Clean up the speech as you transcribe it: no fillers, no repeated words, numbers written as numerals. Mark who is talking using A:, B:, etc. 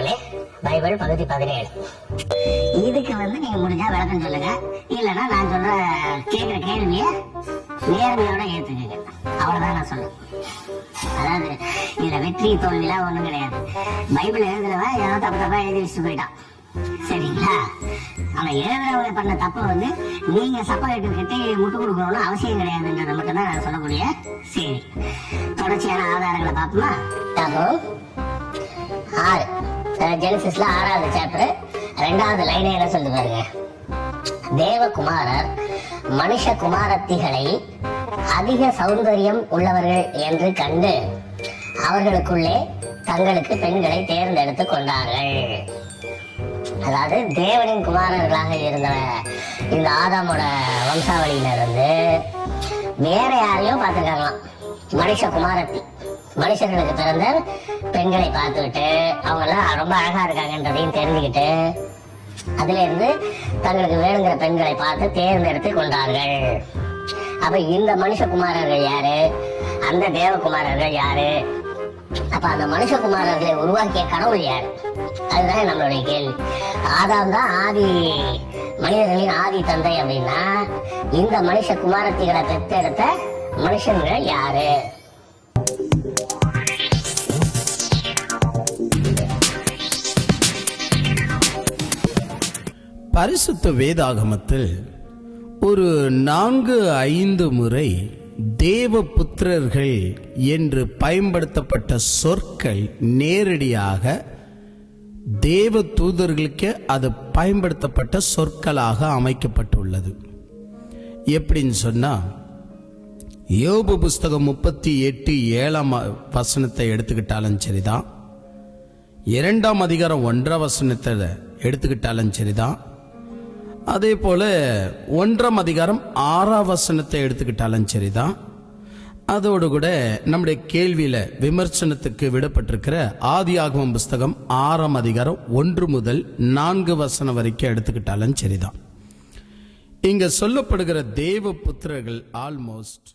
A: நண்பர்களே, பைபிள் பகுதி 17. இதுக்கு நீங்க முடிஞ்சா விளக்கம் சொல்லுங்க, இல்லைன்னா நான் சொல்ற கேட்கிற கேள்விய நேர்மையோட ஏத்துக்குங்க. அவ்வளவுதான் நான் சொல்லுவேன். அதாவது இதுல வெற்றி தோல்விலாம் ஒண்ணும் கிடையாது. பைபிள் எழுதுறவன் ஏதோ தப்பா எழுதி வச்சுட்டு போயிட்டான், சரிங்களா? அவன் எழுதுறவங்க பண்ண தப்ப நீங்க சப்பரேட்டு கட்டி முட்டு கொடுக்கணும்னு அவசியம் கிடையாதுன்றத மட்டும் தான் நான் சொல்லக்கூடிய. சரி, தொடர்ச்சியான ஆதாரங்களை பார்ப்போமா? ஜெனசிஸ்ல 6வது சாப்டர் 2வது லைனே என்ன சொல்லுது பாருங்க. தேவகுமாரர் மனுஷ குமாரத்திகளை அதிக சௌந்தரியம் உள்ளவர்கள் என்று கண்டு அவர்களுக்குள்ளே தங்களுக்கு பெண்களை தேர்ந்தெடுத்து கொண்டார்கள். அதாவது தேவனின் குமாரர்களாக இருந்த இந்த ஆதாமோட வம்சாவளியிலிருந்து வேற யாரையும் பார்த்துருக்காங்களாம். மனுஷ குமாரத்தி, மனுஷர்களுக்கு பிறந்த பெண்களை பார்த்துக்கிட்டு அவங்க எல்லாம் ரொம்ப அழகா இருக்காங்கன்றதையும் தெரிஞ்சுக்கிட்டு அதுல இருந்து தங்களுக்கு வேணுங்கிற பெண்களை பார்த்து தேர்ந்தெடுத்து கொண்டார்கள். அப்ப இந்த மனுஷகுமாரர்கள் யாரு, அந்த தேவகுமாரர்கள் யாரு, அப்ப அந்த மனுஷகுமாரர்களை உருவாக்கிய கடவுள் யாரு? அதுதான் நம்மளுடைய கேள்வி. ஆதாம் தான் ஆதி மனிதர்களின் ஆதி தந்தை அப்படின்னா இந்த மனுஷ குமாரத்திகளை பெற்றெடுத்த மனுஷன்கள் யாரு?
B: பரிசுத்த வேதாகமத்தில் ஒரு 4-5 முறை தேவ புத்திரர்கள் என்று பயன்படுத்தப்பட்ட சொற்கள் நேரடியாக தேவ தூதர்களுக்கு அது பயன்படுத்தப்பட்ட சொற்களாக அமைக்கப்பட்டுள்ளது. எப்படின்னு சொன்னா, யோபு புஸ்தகம் 38:7 எடுத்துக்கிட்டாலும் சரிதான், 2ஆம் அதிகாரம் 1ஆம் வசனத்தை எடுத்துக்கிட்டாலும் சரிதான், அதே போல 1ஆம் அதிகாரம் 6ஆம் வசனத்தை எடுத்துக்கிட்டாலும் சரிதான், அதோடு கூட நம்முடைய கேள்வியில விமர்சனத்துக்கு விடப்பட்டிருக்கிற ஆதியாகமம் புஸ்தகம் 6ஆம் அதிகாரம் 1 முதல் 4 வசனம் வரைக்கும் எடுத்துக்கிட்டாலும் சரிதான். இங்க சொல்லப்படுகிற தேவ புத்திரர்கள் ஆல்மோஸ்ட்